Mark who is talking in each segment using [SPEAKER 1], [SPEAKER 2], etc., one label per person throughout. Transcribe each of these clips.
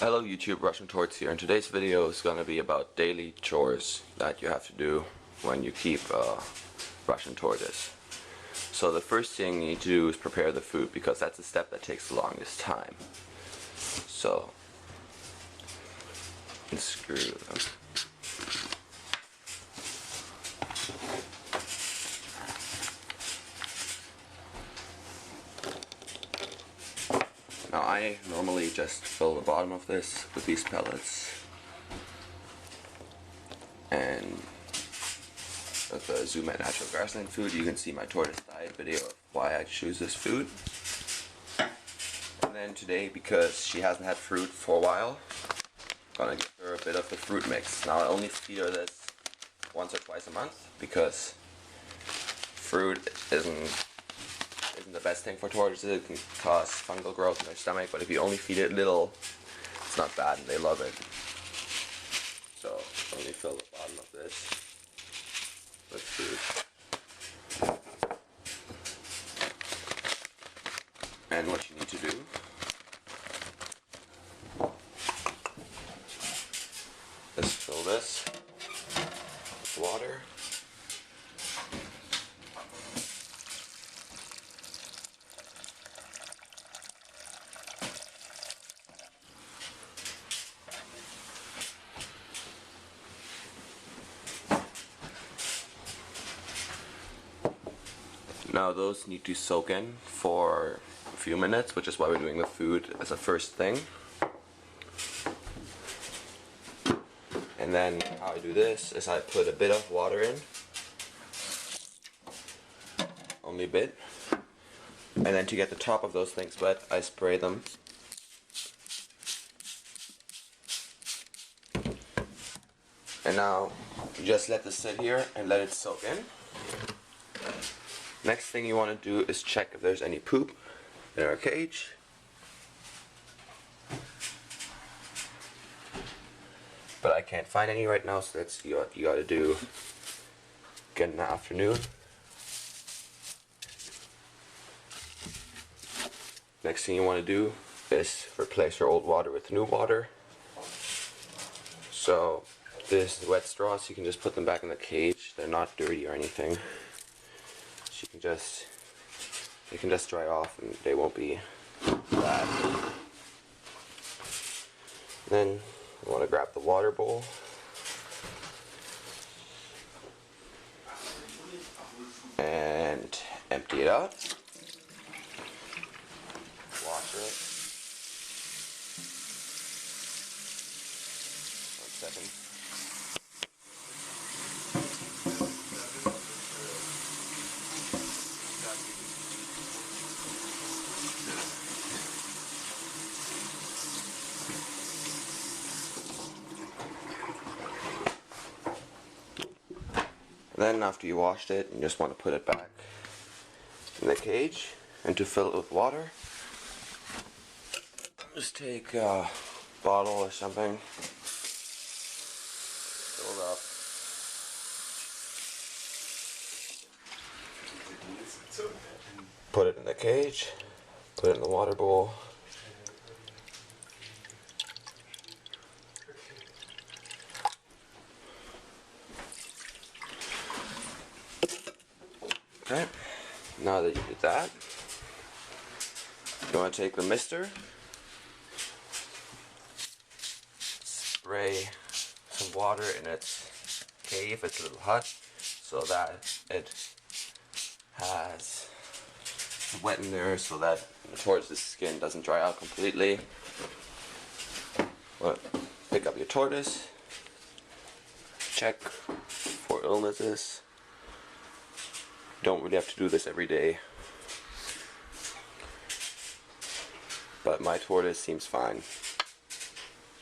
[SPEAKER 1] Hello YouTube, Russian Tortoise here, and today's video is going to be about daily chores that you have to do when you keep Russian Tortoise. So the first thing you need to do is prepare the food, because that's the step that takes the longest time. So, unscrew them. Now I normally just fill the bottom of this with these pellets and with the Zoom at Natural Grassland food. You can see my tortoise diet video of why I choose this food. And then today, because she hasn't had fruit for a while, I'm gonna give her a bit of the fruit mix. Now I only feed her this once or twice a month because fruit isn't the best thing for tortoises. It can cause fungal growth in their stomach, but if you only feed it little, it's not bad and they love it. So only fill the bottom of this with food. And what you need to do is fill this with water. Now those need to soak in for a few minutes, which is why we're doing the food as a first thing. And then how I do this is I put a bit of water in, only a bit, and then to get the top of those things wet, I spray them. And now you just let this sit here and let it soak in. Next thing you want to do is check if there's any poop in our cage. But I can't find any right now, so that's what you gotta do again in the afternoon. Next thing you want to do is replace your old water with new water. So this is wet straws, you can just put them back in the cage. They're not dirty or anything. They can just dry off and they won't be bad. Then you want to grab the water bowl. And empty it out. Wash it. 1 second. Then after you washed it, you just want to put it back in the cage, and to fill it with water, just take a bottle or something, fill it up, put it in the cage, put it in the water bowl. Okay, now that you did that, you want to take the mister, spray some water in its cave, its little hut, so that it has wet in there, so that towards the skin doesn't dry out completely. Well, pick up your tortoise, check for illnesses. Don't really have to do this every day, but my tortoise seems fine.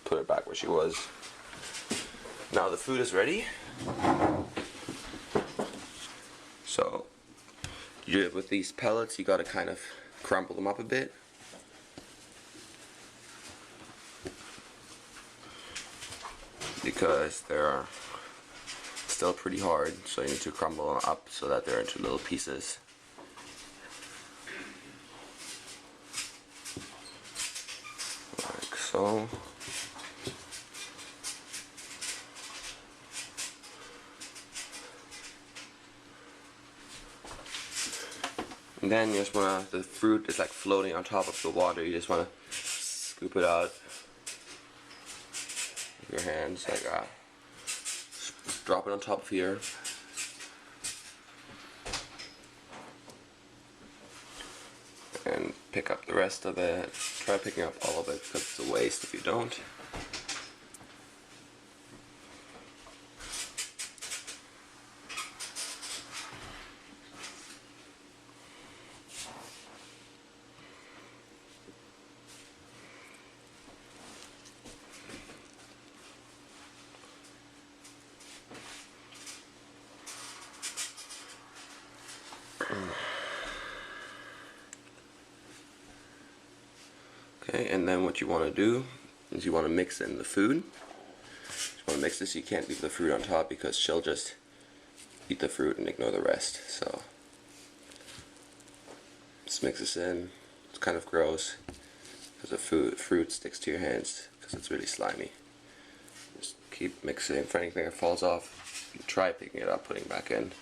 [SPEAKER 1] Put her back where she was. Now the food is ready. So with these pellets, you gotta kind of crumple them up a bit. Because they're still pretty hard, so you need to crumble them up so that they're into little pieces. Like so. And then you just wanna, the fruit is like floating on top of the water, you just wanna scoop it out with your hands like that. Drop it on top of here. And pick up the rest of it. Try picking up all of it because it's a waste if you don't. Okay, and then what you want to do is you want to mix in the food. You want to mix this. You can't leave the fruit on top because she'll just eat the fruit and ignore the rest. So just mix this in. It's kind of gross because the fruit sticks to your hands because it's really slimy. Just keep mixing. If anything that falls off, try picking it up, putting it back in.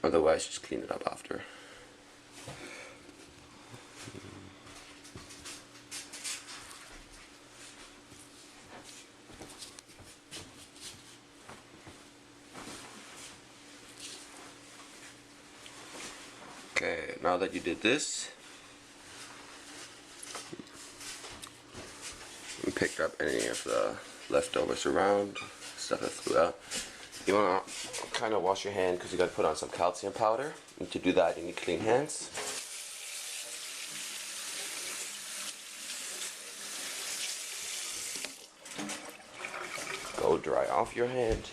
[SPEAKER 1] Otherwise, just clean it up after. Okay, now that you did this, and picked up any of the leftovers around, stuff that flew out, you want to kind of wash your hand because you got to put on some calcium powder. And to do that, you need clean hands. Go dry off your hand.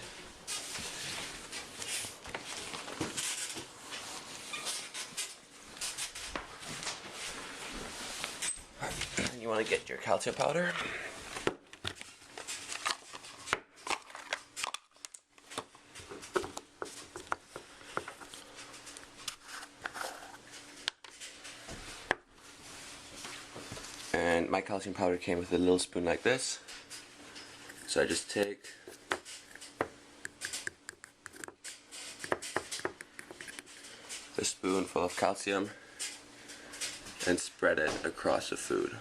[SPEAKER 1] You want to get your calcium powder. And my calcium powder came with a little spoon like this. So I just take a spoonful of calcium and spread it across the food.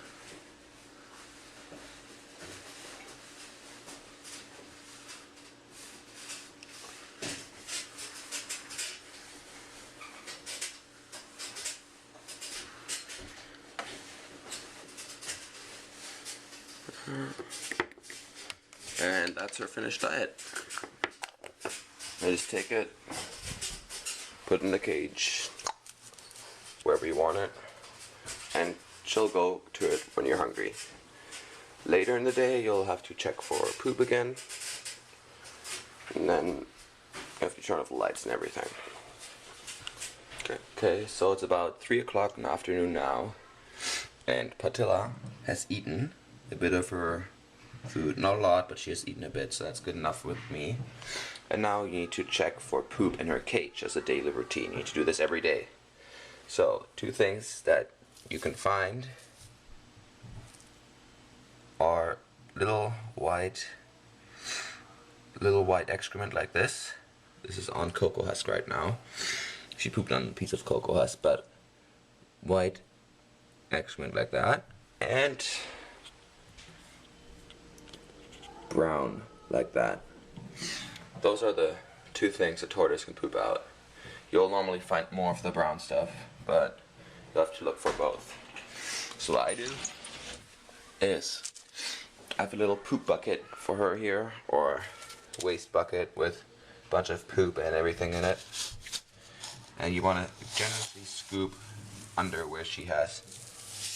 [SPEAKER 1] And that's her finished diet. I just take it, put it in the cage, wherever you want it, and she'll go to it when you're hungry. Later in the day, you'll have to check for poop again, and then you have to turn off the lights and everything. Okay, so it's about 3 o'clock in the afternoon now, and Patilla has eaten a bit of her food. Not a lot, but she has eaten a bit, so that's good enough with me. And now you need to check for poop in her cage as a daily routine. You need to do this every day. So, 2 things that you can find are little white excrement like this. This is on cocoa husk right now. She pooped on a piece of cocoa husk, but white excrement like that, and brown like that. Those are the 2 things a tortoise can poop out. You'll normally find more of the brown stuff, but you'll have to look for both. So what I do is I have a little poop bucket for her here, or waste bucket with a bunch of poop and everything in it. And you want to generously scoop under where she has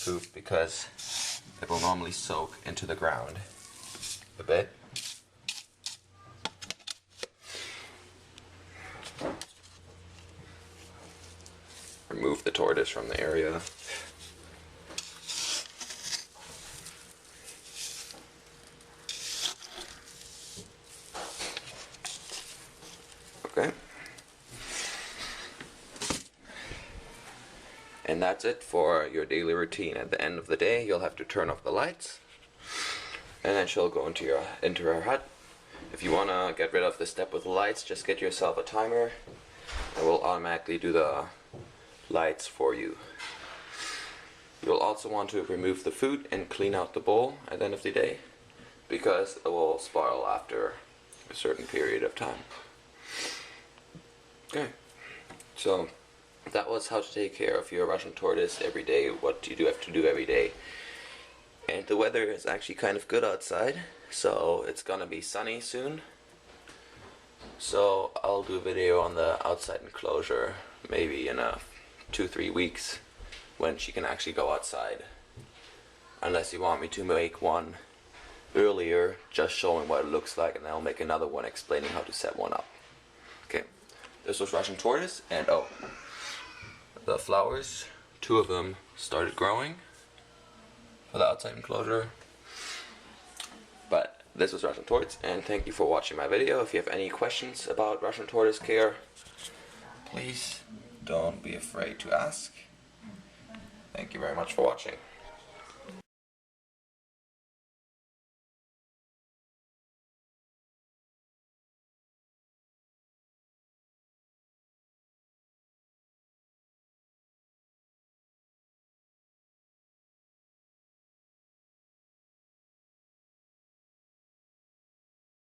[SPEAKER 1] poop because it will normally soak into the ground a bit. Remove the tortoise from the area. Okay. And that's it for your daily routine. At the end of the day, you'll have to turn off the lights, and then she'll go into her hut. If you want to get rid of the step with the lights, just get yourself a timer. It will automatically do the lights for you. You'll also want to remove the food and clean out the bowl at the end of the day, because it will spoil after a certain period of time. Okay, so that was how to take care of your Russian tortoise every day, what you do have to do every day. And the weather is actually kind of good outside, so it's gonna be sunny soon. So I'll do a video on the outside enclosure maybe in 2-3 weeks when she can actually go outside. Unless you want me to make one earlier just showing what it looks like, and I'll make another one explaining how to set one up. Okay, this was Russian tortoise, and oh, the flowers, 2 of them started growing for the outside enclosure. But this was Russian tortoise, and thank you for watching my video. If you have any questions about Russian tortoise care, please don't be afraid to ask. Thank you very much for watching.